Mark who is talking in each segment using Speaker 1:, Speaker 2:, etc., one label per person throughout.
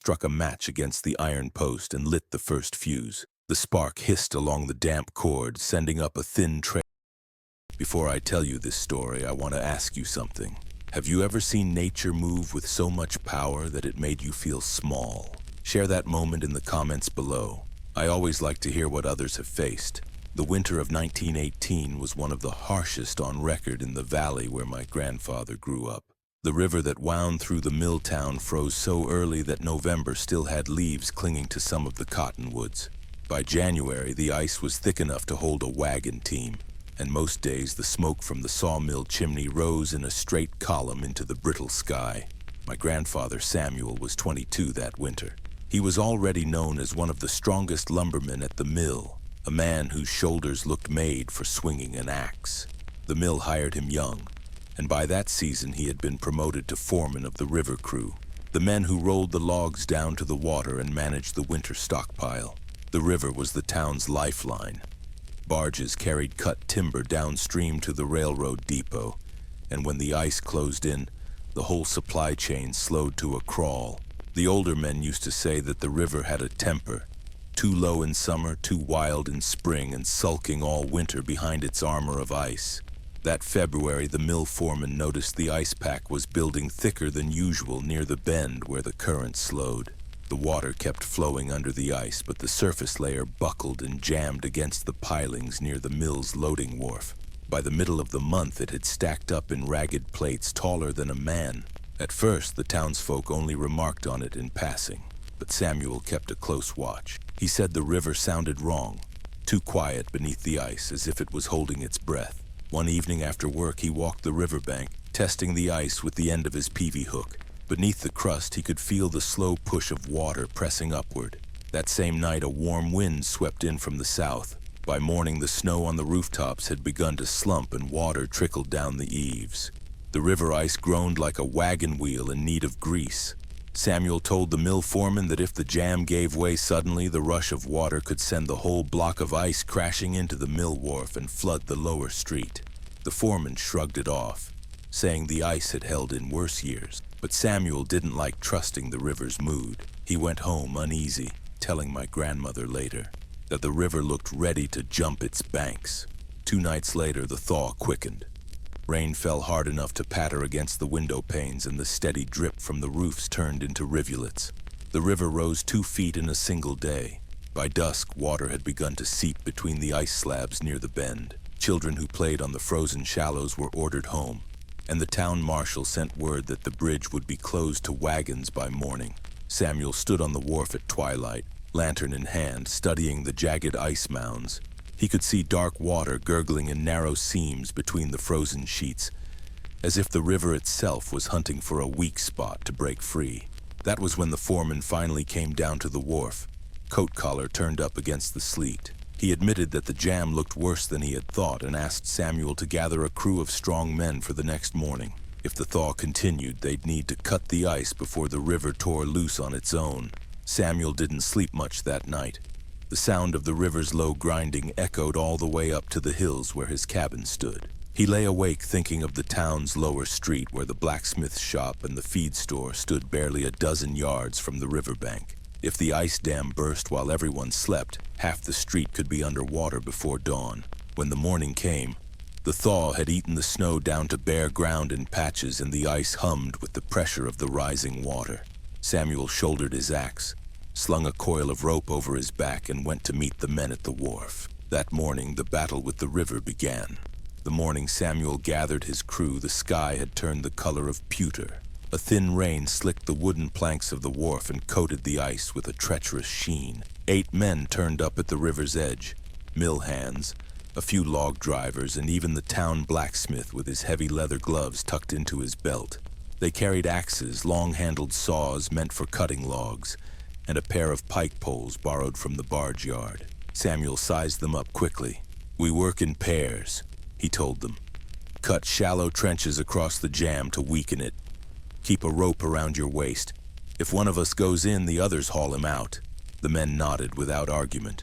Speaker 1: struck a match against the iron post and lit the first fuse. The spark hissed along the damp cord, sending up a thin trail. Before I tell you this story, I want to ask you something. Have you ever seen nature move with so much power that it made you feel small? Share that moment in the comments below. I always like to hear what others have faced. The winter of 1918 was one of the harshest on record in the valley where my grandfather grew up. The river that wound through the mill town froze so early that November still had leaves clinging to some of the cottonwoods. By January, the ice was thick enough to hold a wagon team, and most days the smoke from the sawmill chimney rose in a straight column into the brittle sky. My grandfather Samuel was 22 that winter. He was already known as one of the strongest lumbermen at the mill, a man whose shoulders looked made for swinging an axe. The mill hired him young, and by that season he had been promoted to foreman of the river crew, the men who rolled the logs down to the water and managed the winter stockpile. The river was the town's lifeline. Barges carried cut timber downstream to the railroad depot, and when the ice closed in, the whole supply chain slowed to a crawl. The older men used to say that the river had a temper, too low in summer, too wild in spring, and sulking all winter behind its armor of ice. That February, the mill foreman noticed the ice pack was building thicker than usual near the bend where the current slowed. The water kept flowing under the ice, but the surface layer buckled and jammed against the pilings near the mill's loading wharf. By the middle of the month, it had stacked up in ragged plates taller than a man. At first, the townsfolk only remarked on it in passing, but Samuel kept a close watch. He said the river sounded wrong, too quiet beneath the ice, as if it was holding its breath. One evening after work, he walked the riverbank, testing the ice with the end of his peavey hook. Beneath the crust, he could feel the slow push of water pressing upward. That same night, a warm wind swept in from the south. By morning, the snow on the rooftops had begun to slump and water trickled down the eaves. The river ice groaned like a wagon wheel in need of grease. Samuel told the mill foreman that if the jam gave way suddenly, the rush of water could send the whole block of ice crashing into the mill wharf and flood the lower street. The foreman shrugged it off, saying the ice had held in worse years. But Samuel didn't like trusting the river's mood. He went home uneasy, telling my grandmother later that the river looked ready to jump its banks. 2 nights later, the thaw quickened. Rain fell hard enough to patter against the window panes, and the steady drip from the roofs turned into rivulets. The river rose 2 feet in a single day. By dusk, water had begun to seep between the ice slabs near the bend. Children who played on the frozen shallows were ordered home, and the town marshal sent word that the bridge would be closed to wagons by morning. Samuel stood on the wharf at twilight, lantern in hand, studying the jagged ice mounds. He could see dark water gurgling in narrow seams between the frozen sheets, as if the river itself was hunting for a weak spot to break free. That was when the foreman finally came down to the wharf, coat collar turned up against the sleet. He admitted that the jam looked worse than he had thought and asked Samuel to gather a crew of strong men for the next morning. If the thaw continued, they'd need to cut the ice before the river tore loose on its own. Samuel didn't sleep much that night. The sound of the river's low grinding echoed all the way up to the hills where his cabin stood. He lay awake thinking of the town's lower street where the blacksmith's shop and the feed store stood barely a dozen yards from the riverbank. If the ice dam burst while everyone slept, half the street could be underwater before dawn. When the morning came, the thaw had eaten the snow down to bare ground in patches, and the ice hummed with the pressure of the rising water. Samuel shouldered his axe, slung a coil of rope over his back, and went to meet the men at the wharf. That morning, the battle with the river began. The morning Samuel gathered his crew, the sky had turned the color of pewter. A thin rain slicked the wooden planks of the wharf and coated the ice with a treacherous sheen. 8 men turned up at the river's edge, mill hands, a few log drivers, and even the town blacksmith with his heavy leather gloves tucked into his belt. They carried axes, long-handled saws meant for cutting logs, and a pair of pike poles borrowed from the barge yard. Samuel sized them up quickly. "We work in pairs," he told them. "Cut shallow trenches across the jam to weaken it. Keep a rope around your waist. If one of us goes in, the others haul him out." The men nodded without argument.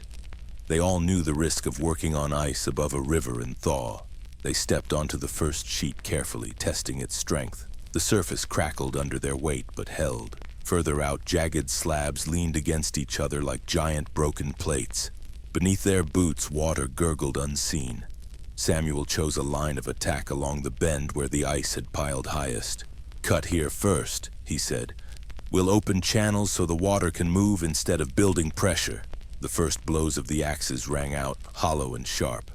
Speaker 1: They all knew the risk of working on ice above a river in thaw. They stepped onto the first sheet carefully, testing its strength. The surface crackled under their weight but held. Further out, jagged slabs leaned against each other like giant broken plates. Beneath their boots, water gurgled unseen. Samuel chose a line of attack along the bend where the ice had piled highest. "Cut here first," he said. "We'll open channels so the water can move instead of building pressure." The first blows of the axes rang out, hollow and sharp.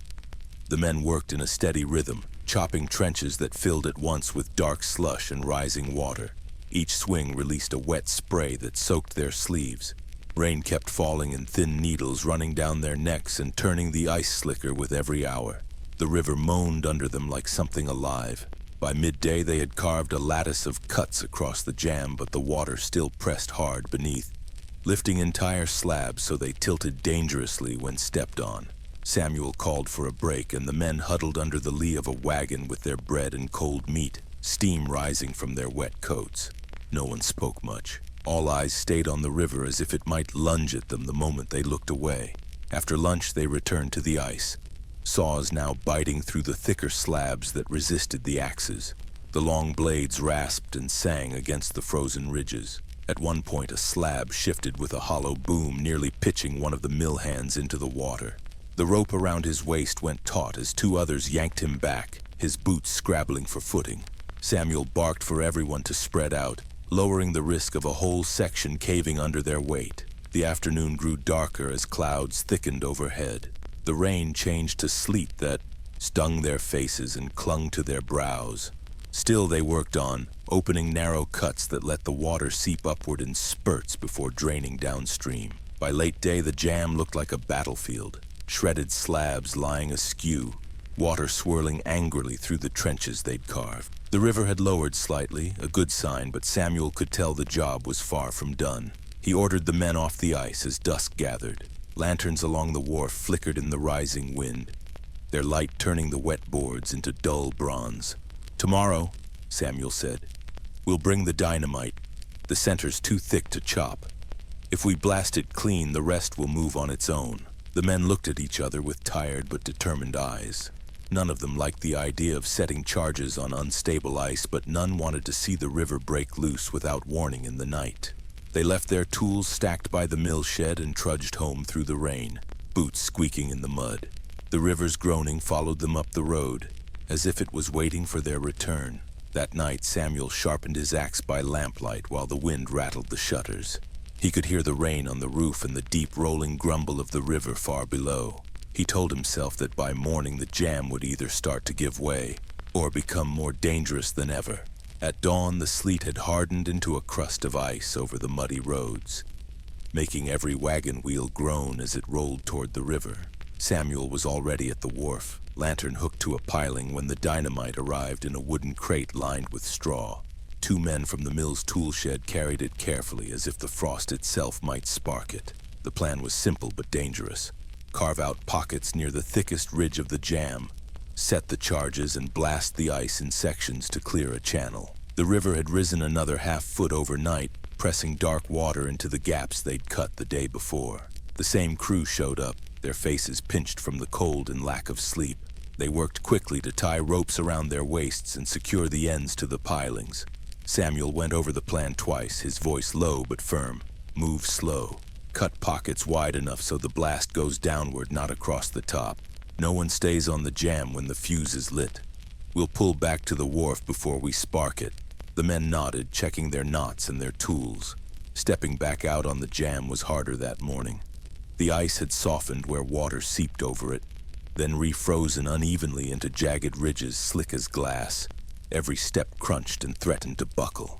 Speaker 1: The men worked in a steady rhythm, chopping trenches that filled at once with dark slush and rising water. Each swing released a wet spray that soaked their sleeves. Rain kept falling in thin needles running down their necks and turning the ice slicker with every hour. The river moaned under them like something alive. By midday they had carved a lattice of cuts across the jam, but the water still pressed hard beneath, lifting entire slabs so they tilted dangerously when stepped on. Samuel called for a break, and the men huddled under the lee of a wagon with their bread and cold meat, steam rising from their wet coats. No one spoke much. All eyes stayed on the river as if it might lunge at them the moment they looked away. After lunch, they returned to the ice, saws now biting through the thicker slabs that resisted the axes. The long blades rasped and sang against the frozen ridges. At one point, a slab shifted with a hollow boom, nearly pitching one of the mill hands into the water. The rope around his waist went taut as two others yanked him back, his boots scrabbling for footing. Samuel barked for everyone to spread out, lowering the risk of a whole section caving under their weight. The afternoon grew darker as clouds thickened overhead. The rain changed to sleet that stung their faces and clung to their brows. Still they worked on, opening narrow cuts that let the water seep upward in spurts before draining downstream. By late day, the jam looked like a battlefield, shredded slabs lying askew, water swirling angrily through the trenches they'd carved. The river had lowered slightly, a good sign, but Samuel could tell the job was far from done. He ordered the men off the ice as dusk gathered. Lanterns along the wharf flickered in the rising wind, their light turning the wet boards into dull bronze. "Tomorrow," Samuel said, "we'll bring the dynamite. The center's too thick to chop. If we blast it clean, the rest will move on its own." The men looked at each other with tired but determined eyes. None of them liked the idea of setting charges on unstable ice, but none wanted to see the river break loose without warning in the night. They left their tools stacked by the mill shed and trudged home through the rain, boots squeaking in the mud. The river's groaning followed them up the road, as if it was waiting for their return. That night, Samuel sharpened his axe by lamplight while the wind rattled the shutters. He could hear the rain on the roof and the deep rolling grumble of the river far below. He told himself that by morning the jam would either start to give way or become more dangerous than ever. At dawn, the sleet had hardened into a crust of ice over the muddy roads, making every wagon wheel groan as it rolled toward the river. Samuel was already at the wharf, lantern hooked to a piling, when the dynamite arrived in a wooden crate lined with straw. Two men from the mill's tool shed carried it carefully, as if the frost itself might spark it. The plan was simple but dangerous. Carve out pockets near the thickest ridge of the jam, set the charges, and blast the ice in sections to clear a channel. The river had risen another half-foot overnight, pressing dark water into the gaps they'd cut the day before. The same crew showed up, their faces pinched from the cold and lack of sleep. They worked quickly to tie ropes around their waists and secure the ends to the pilings. Samuel went over the plan twice, his voice low but firm. "Move slow. Cut pockets wide enough so the blast goes downward, not across the top. No one stays on the jam when the fuse is lit. We'll pull back to the wharf before we spark it." The men nodded, checking their knots and their tools. Stepping back out on the jam was harder that morning. The ice had softened where water seeped over it, then refrozen unevenly into jagged ridges slick as glass. Every step crunched and threatened to buckle.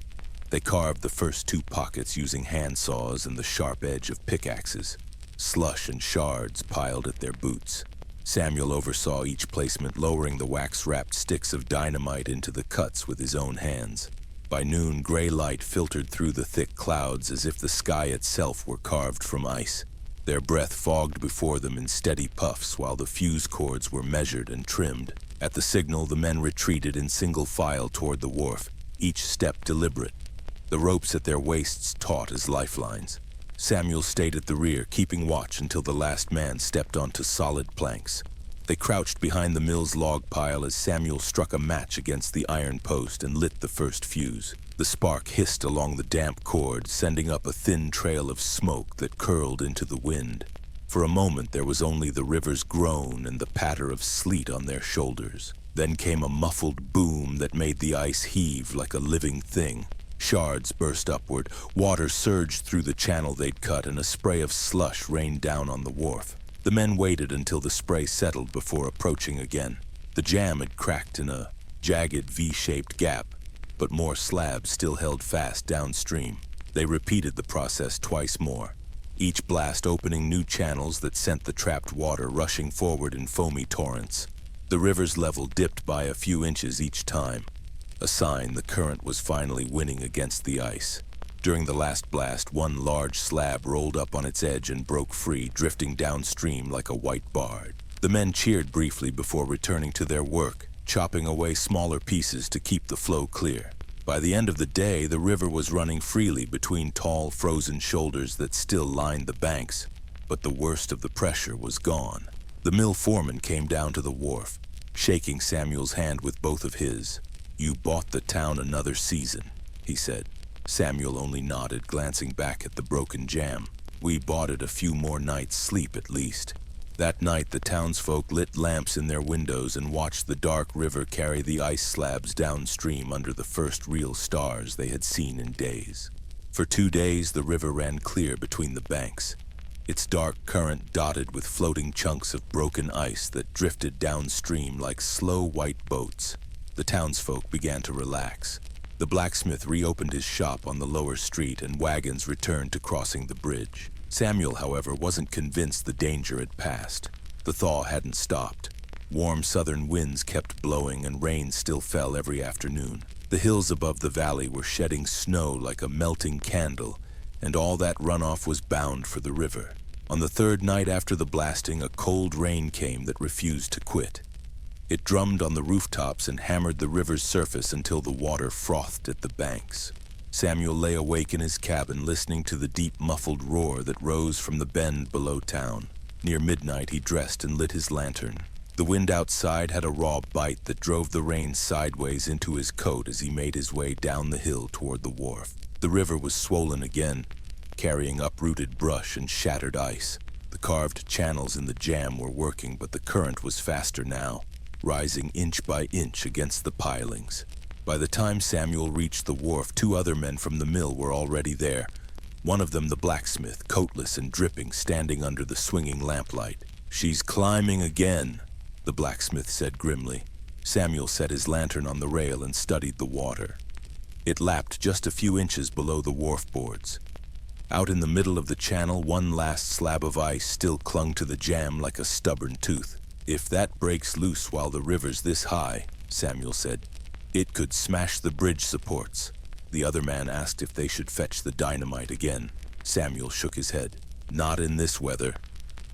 Speaker 1: They carved the first two pockets using hand saws and the sharp edge of pickaxes. Slush and shards piled at their boots. Samuel oversaw each placement, lowering the wax-wrapped sticks of dynamite into the cuts with his own hands. By noon, gray light filtered through the thick clouds as if the sky itself were carved from ice. Their breath fogged before them in steady puffs while the fuse cords were measured and trimmed. At the signal, the men retreated in single file toward the wharf, each step deliberate, the ropes at their waists taut as lifelines. Samuel stayed at the rear, keeping watch until the last man stepped onto solid planks. They crouched behind the mill's log pile as Samuel struck a match against the iron post and lit the first fuse. The spark hissed along the damp cord, sending up a thin trail of smoke that curled into the wind. For a moment there was only the river's groan and the patter of sleet on their shoulders. Then came a muffled boom that made the ice heave like a living thing. Shards burst upward, water surged through the channel they'd cut, and a spray of slush rained down on the wharf. The men waited until the spray settled before approaching again. The jam had cracked in a jagged V-shaped gap, but more slabs still held fast downstream. They repeated the process twice more, each blast opening new channels that sent the trapped water rushing forward in foamy torrents. The river's level dipped by a few inches each time, a sign the current was finally winning against the ice. During the last blast, one large slab rolled up on its edge and broke free, drifting downstream like a white bard. The men cheered briefly before returning to their work, chopping away smaller pieces to keep the flow clear. By the end of the day, the river was running freely between tall, frozen shoulders that still lined the banks, but the worst of the pressure was gone. The mill foreman came down to the wharf, shaking Samuel's hand with both of his. "You bought the town another season," he said. Samuel only nodded, glancing back at the broken jam. "We bought it a few more nights' sleep at least." That night, the townsfolk lit lamps in their windows and watched the dark river carry the ice slabs downstream under the first real stars they had seen in days. For 2 days, the river ran clear between the banks, its dark current dotted with floating chunks of broken ice that drifted downstream like slow white boats. The townsfolk began to relax. The blacksmith reopened his shop on the lower street, and wagons returned to crossing the bridge. Samuel, however, wasn't convinced the danger had passed. The thaw hadn't stopped. Warm southern winds kept blowing, and rain still fell every afternoon. The hills above the valley were shedding snow like a melting candle, and all that runoff was bound for the river. On the third night after the blasting, a cold rain came that refused to quit. It drummed on the rooftops and hammered the river's surface until the water frothed at the banks. Samuel lay awake in his cabin, listening to the deep, muffled roar that rose from the bend below town. Near midnight, he dressed and lit his lantern. The wind outside had a raw bite that drove the rain sideways into his coat as he made his way down the hill toward the wharf. The river was swollen again, carrying uprooted brush and shattered ice. The carved channels in the jam were working, but the current was faster now, rising inch by inch against the pilings. By the time Samuel reached the wharf, 2 other men from the mill were already there. One of them the blacksmith, coatless and dripping, standing under the swinging lamplight. "She's climbing again," the blacksmith said grimly. Samuel set his lantern on the rail and studied the water. It lapped just a few inches below the wharf boards. Out in the middle of the channel, one last slab of ice still clung to the jam like a stubborn tooth. "If that breaks loose while the river's this high," Samuel said, "it could smash the bridge supports." The other man asked if they should fetch the dynamite again. Samuel shook his head. "Not in this weather.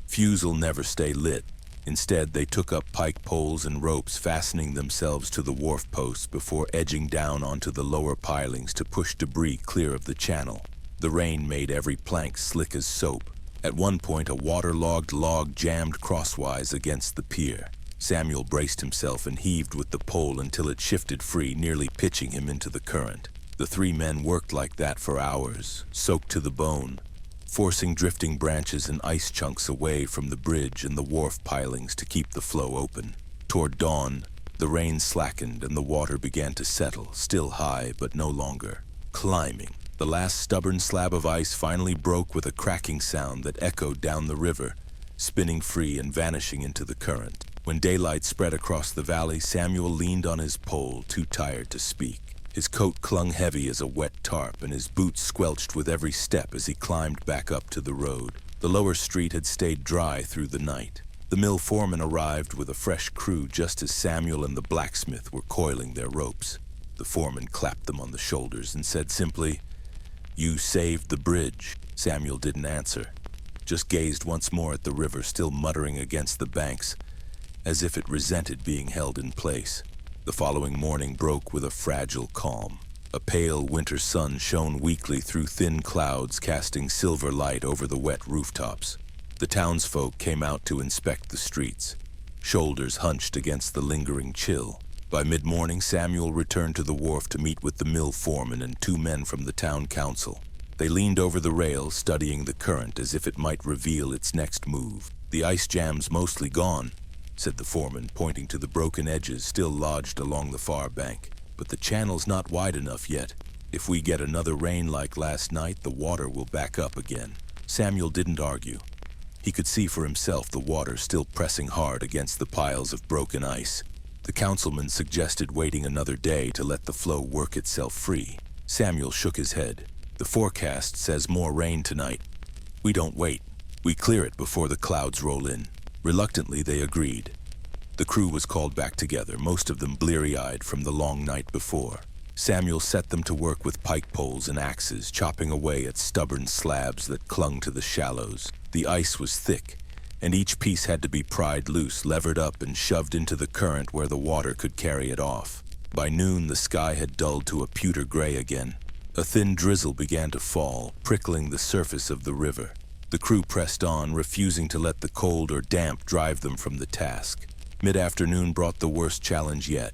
Speaker 1: Fuse'll never stay lit." Instead, they took up pike poles and ropes, fastening themselves to the wharf posts before edging down onto the lower pilings to push debris clear of the channel. The rain made every plank slick as soap. At one point, a waterlogged log jammed crosswise against the pier. Samuel braced himself and heaved with the pole until it shifted free, nearly pitching him into the current. The 3 men worked like that for hours, soaked to the bone, forcing drifting branches and ice chunks away from the bridge and the wharf pilings to keep the flow open. Toward dawn, the rain slackened and the water began to settle, still high but no longer climbing. The last stubborn slab of ice finally broke with a cracking sound that echoed down the river, spinning free and vanishing into the current. When daylight spread across the valley, Samuel leaned on his pole, too tired to speak. His coat clung heavy as a wet tarp, and his boots squelched with every step as he climbed back up to the road. The lower street had stayed dry through the night. The mill foreman arrived with a fresh crew just as Samuel and the blacksmith were coiling their ropes. The foreman clapped them on the shoulders and said simply, "You saved the bridge." Samuel didn't answer, just gazed once more at the river still muttering against the banks, as if it resented being held in place. The following morning broke with a fragile calm. A pale winter sun shone weakly through thin clouds, casting silver light over the wet rooftops. The townsfolk came out to inspect the streets. shoulders hunched against the lingering chill. By mid-morning, Samuel returned to the wharf to meet with the mill foreman and 2 men from the town council. They leaned over the rail, studying the current as if it might reveal its next move. "The ice jam's mostly gone," said the foreman, pointing to the broken edges still lodged along the far bank. "But the channel's not wide enough yet. If we get another rain like last night, the water will back up again." Samuel didn't argue. He could see for himself the water still pressing hard against the piles of broken ice. The councilman suggested waiting another day to let the flow work itself free. Samuel shook his head. "The forecast says more rain tonight. We don't wait. We clear it before the clouds roll in." Reluctantly, they agreed. The crew was called back together, most of them bleary-eyed from the long night before. Samuel set them to work with pike poles and axes, chopping away at stubborn slabs that clung to the shallows. The ice was thick, and each piece had to be pried loose, levered up, and shoved into the current where the water could carry it off. By noon, the sky had dulled to a pewter gray again. A thin drizzle began to fall, prickling the surface of the river. The crew pressed on, refusing to let the cold or damp drive them from the task. Mid-afternoon brought the worst challenge yet.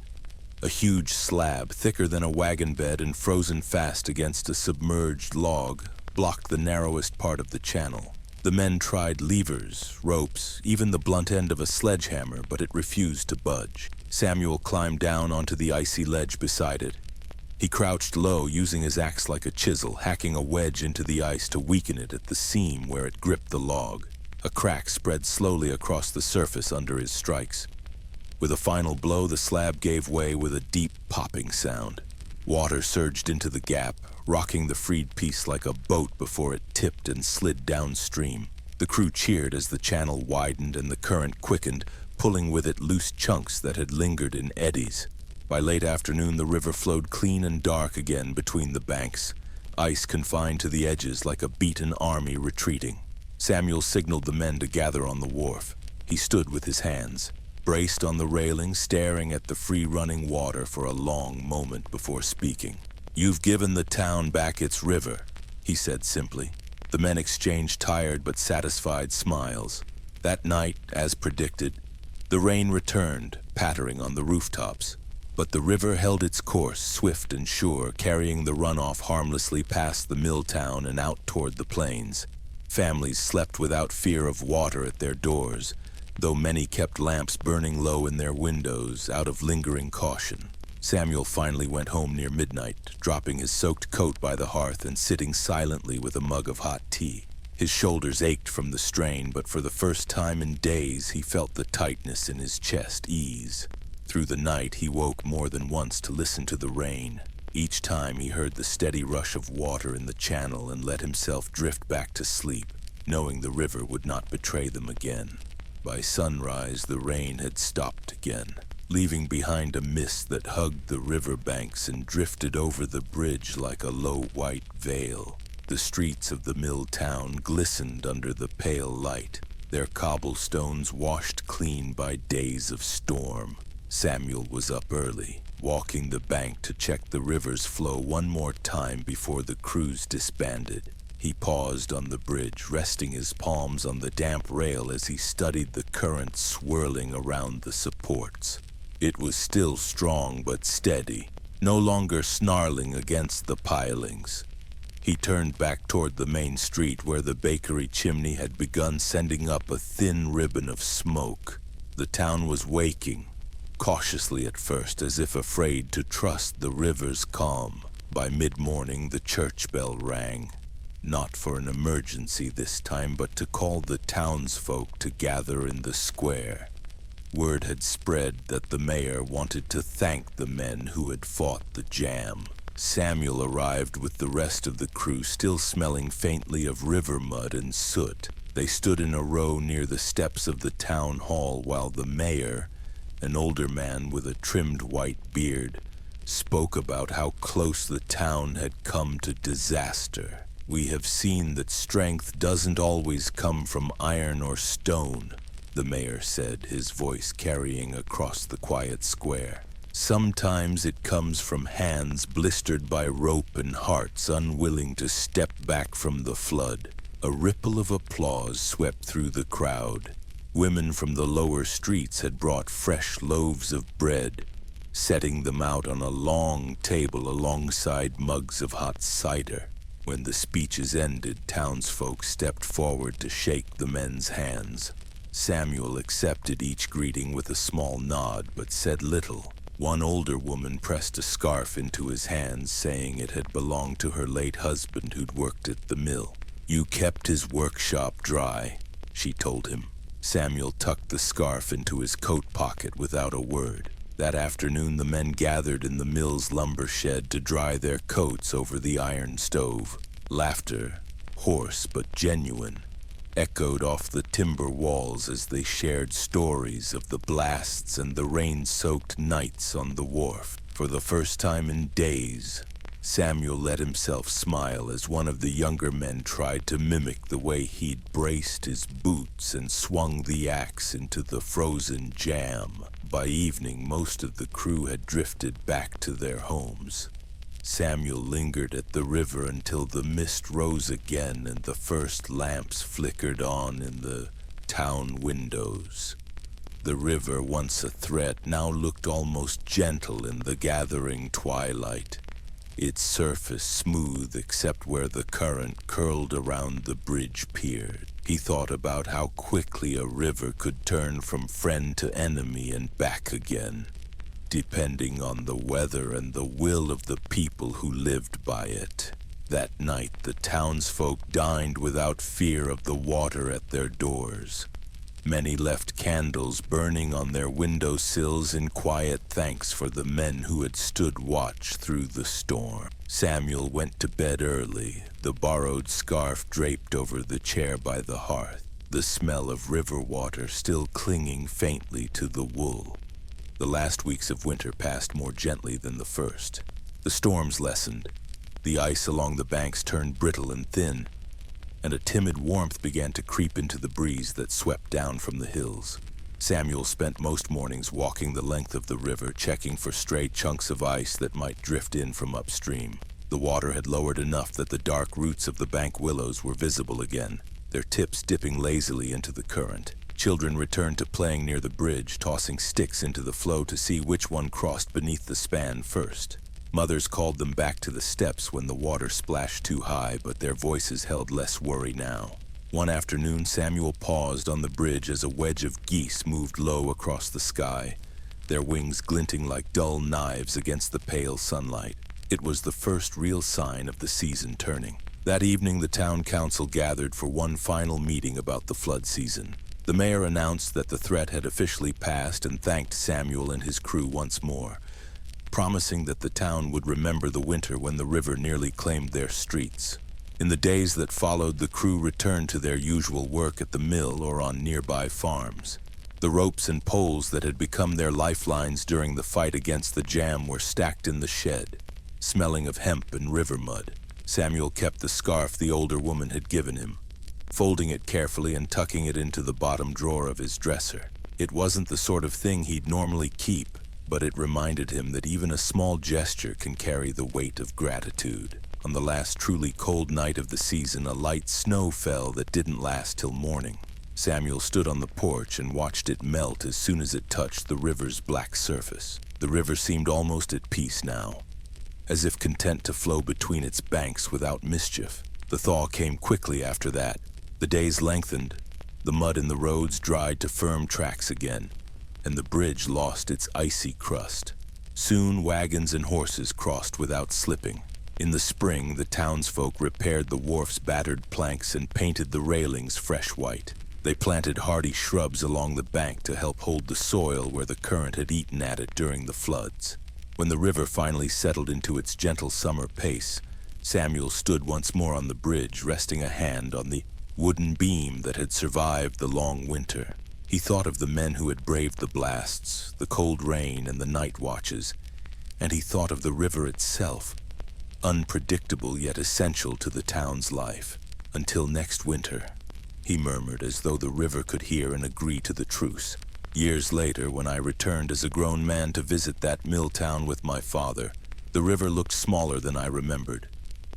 Speaker 1: A huge slab, thicker than a wagon bed and frozen fast against a submerged log, blocked the narrowest part of the channel. The men tried levers, ropes, even the blunt end of a sledgehammer, but it refused to budge. Samuel climbed down onto the icy ledge beside it. He crouched low, using his axe like a chisel, hacking a wedge into the ice to weaken it at the seam where it gripped the log. A crack spread slowly across the surface under his strikes. With a final blow, the slab gave way with a deep popping sound. Water surged into the gap, rocking the freed piece like a boat before it tipped and slid downstream. The crew cheered as the channel widened and the current quickened, pulling with it loose chunks that had lingered in eddies. By late afternoon, the river flowed clean and dark again between the banks, ice confined to the edges like a beaten army retreating. Samuel signaled the men to gather on the wharf. He stood with his hands braced on the railing, staring at the free-running water for a long moment before speaking. "You've given the town back its river," he said simply. The men exchanged tired but satisfied smiles. That night, as predicted, the rain returned, pattering on the rooftops. But the river held its course, swift and sure, carrying the runoff harmlessly past the mill town and out toward the plains. Families slept without fear of water at their doors, though many kept lamps burning low in their windows out of lingering caution. Samuel finally went home near midnight, dropping his soaked coat by the hearth and sitting silently with a mug of hot tea. His shoulders ached from the strain, but for the first time in days he felt the tightness in his chest ease. Through the night he woke more than once to listen to the rain. Each time he heard the steady rush of water in the channel and let himself drift back to sleep, knowing the river would not betray them again. By sunrise, the rain had stopped again, leaving behind a mist that hugged the river banks and drifted over the bridge like a low white veil. The streets of the mill town glistened under the pale light, their cobblestones washed clean by days of storm. Samuel was up early, walking the bank to check the river's flow one more time before the crews disbanded. He paused on the bridge, resting his palms on the damp rail as he studied the current swirling around the supports. It was still strong but steady, no longer snarling against the pilings. He turned back toward the main street where the bakery chimney had begun sending up a thin ribbon of smoke. The town was waking, cautiously at first, as if afraid to trust the river's calm. By mid-morning, the church bell rang. Not for an emergency this time, but to call the townsfolk to gather in the square. Word had spread that the mayor wanted to thank the men who had fought the jam. Samuel arrived with the rest of the crew, still smelling faintly of river mud and soot. They stood in a row near the steps of the town hall while the mayor, an older man with a trimmed white beard, spoke about how close the town had come to disaster. "We have seen that strength doesn't always come from iron or stone," the mayor said, his voice carrying across the quiet square. "Sometimes it comes from hands blistered by rope and hearts unwilling to step back from the flood." A ripple of applause swept through the crowd. Women from the lower streets had brought fresh loaves of bread, setting them out on a long table alongside mugs of hot cider. When the speeches ended, townsfolk stepped forward to shake the men's hands. Samuel accepted each greeting with a small nod, but said little. One older woman pressed a scarf into his hands, saying it had belonged to her late husband who'd worked at the mill. "You kept his workshop dry," she told him. Samuel tucked the scarf into his coat pocket without a word. That afternoon, the men gathered in the mill's lumber shed to dry their coats over the iron stove. Laughter, hoarse but genuine, echoed off the timber walls as they shared stories of the blasts and the rain-soaked nights on the wharf. For the first time in days, Samuel let himself smile as one of the younger men tried to mimic the way he'd braced his boots and swung the axe into the frozen jam. By evening, most of the crew had drifted back to their homes. Samuel lingered at the river until the mist rose again and the first lamps flickered on in the town windows. The river, once a threat, now looked almost gentle in the gathering twilight, its surface smooth except where the current curled around the bridge pier. He thought about how quickly a river could turn from friend to enemy and back again, depending on the weather and the will of the people who lived by it. That night, the townsfolk dined without fear of the water at their doors. Many left candles burning on their windowsills in quiet thanks for the men who had stood watch through the storm. Samuel went to bed early, the borrowed scarf draped over the chair by the hearth, the smell of river water still clinging faintly to the wool. The last weeks of winter passed more gently than the first. The storms lessened. The ice along the banks turned brittle and thin, and a timid warmth began to creep into the breeze that swept down from the hills. Samuel spent most mornings walking the length of the river, checking for stray chunks of ice that might drift in from upstream. The water had lowered enough that the dark roots of the bank willows were visible again, their tips dipping lazily into the current. Children returned to playing near the bridge, tossing sticks into the flow to see which one crossed beneath the span first. Mothers called them back to the steps when the water splashed too high, but their voices held less worry now. One afternoon, Samuel paused on the bridge as a wedge of geese moved low across the sky, their wings glinting like dull knives against the pale sunlight. It was the first real sign of the season turning. That evening, the town council gathered for one final meeting about the flood season. The mayor announced that the threat had officially passed and thanked Samuel and his crew once more, promising that the town would remember the winter when the river nearly claimed their streets. In the days that followed, the crew returned to their usual work at the mill or on nearby farms. The ropes and poles that had become their lifelines during the fight against the jam were stacked in the shed, smelling of hemp and river mud. Samuel kept the scarf the older woman had given him, folding it carefully and tucking it into the bottom drawer of his dresser. It wasn't the sort of thing he'd normally keep, but it reminded him that even a small gesture can carry the weight of gratitude. On the last truly cold night of the season, a light snow fell that didn't last till morning. Samuel stood on the porch and watched it melt as soon as it touched the river's black surface. The river seemed almost at peace now, as if content to flow between its banks without mischief. The thaw came quickly after that. The days lengthened, the mud in the roads dried to firm tracks again, and the bridge lost its icy crust. Soon wagons and horses crossed without slipping. In the spring, the townsfolk repaired the wharf's battered planks and painted the railings fresh white. They planted hardy shrubs along the bank to help hold the soil where the current had eaten at it during the floods. When the river finally settled into its gentle summer pace, Samuel stood once more on the bridge, resting a hand on the wooden beam that had survived the long winter. He thought of the men who had braved the blasts, the cold rain, and the night watches, and he thought of the river itself, unpredictable yet essential to the town's life. "Until next winter," he murmured, as though the river could hear and agree to the truce. Years later, when I returned as a grown man to visit that mill town with my father, the river looked smaller than I remembered.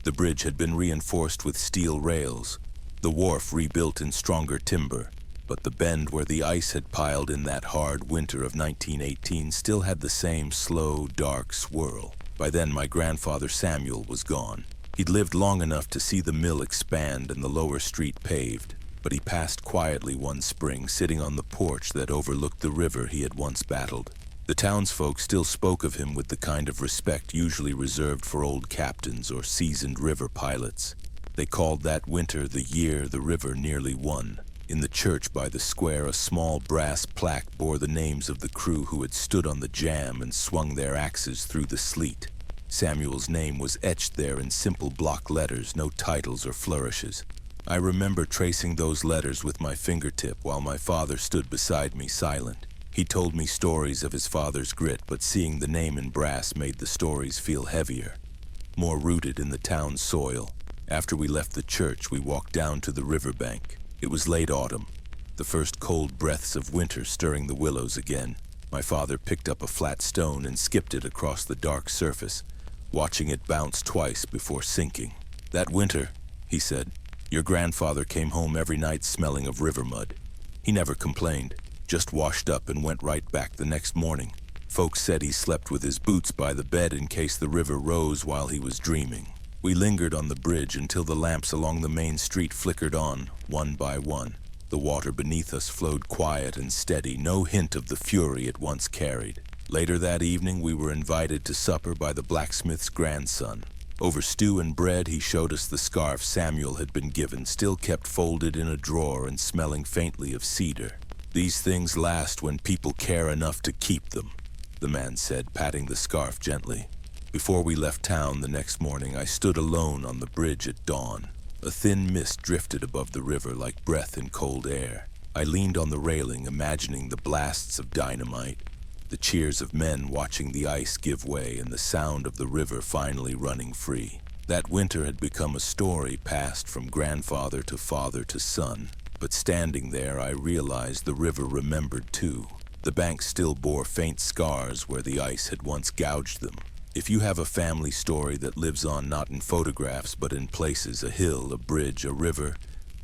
Speaker 1: The bridge had been reinforced with steel rails, the wharf rebuilt in stronger timber, But the bend where the ice had piled in that hard winter of 1918 still had the same slow, dark swirl. By then, my grandfather Samuel was gone. He'd lived long enough to see the mill expand and the lower street paved, but he passed quietly one spring, sitting on the porch that overlooked the river he had once battled. The townsfolk still spoke of him with the kind of respect usually reserved for old captains or seasoned river pilots. They called that winter the year the river nearly won. In the church by the square, a small brass plaque bore the names of the crew who had stood on the jam and swung their axes through the sleet. Samuel's name was etched there in simple block letters, no titles or flourishes. I remember tracing those letters with my fingertip while my father stood beside me silent. He told me stories of his father's grit, but seeing the name in brass made the stories feel heavier, more rooted in the town's soil. After we left the church, we walked down to the riverbank. It was late autumn, the first cold breaths of winter stirring the willows again. My father picked up a flat stone and skipped it across the dark surface, watching it bounce twice before sinking. "That winter," he said, "your grandfather came home every night smelling of river mud. He never complained, just washed up and went right back the next morning. Folks said he slept with his boots by the bed in case the river rose while he was dreaming." We lingered on the bridge until the lamps along the main street flickered on, one by one. The water beneath us flowed quiet and steady, no hint of the fury it once carried. Later that evening, we were invited to supper by the blacksmith's grandson. Over stew and bread, he showed us the scarf Samuel had been given, still kept folded in a drawer and smelling faintly of cedar. "These things last when people care enough to keep them," the man said, patting the scarf gently. Before we left town the next morning, I stood alone on the bridge at dawn. A thin mist drifted above the river like breath in cold air. I leaned on the railing, imagining the blasts of dynamite, the cheers of men watching the ice give way, and the sound of the river finally running free. That winter had become a story passed from grandfather to father to son. But standing there, I realized the river remembered too. The banks still bore faint scars where the ice had once gouged them. If you have a family story that lives on not in photographs but in places, a hill, a bridge, a river,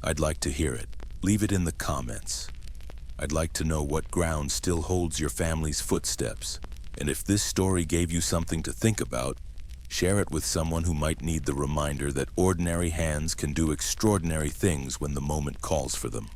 Speaker 1: I'd like to hear it. Leave it in the comments. I'd like to know what ground still holds your family's footsteps. And if this story gave you something to think about, share it with someone who might need the reminder that ordinary hands can do extraordinary things when the moment calls for them.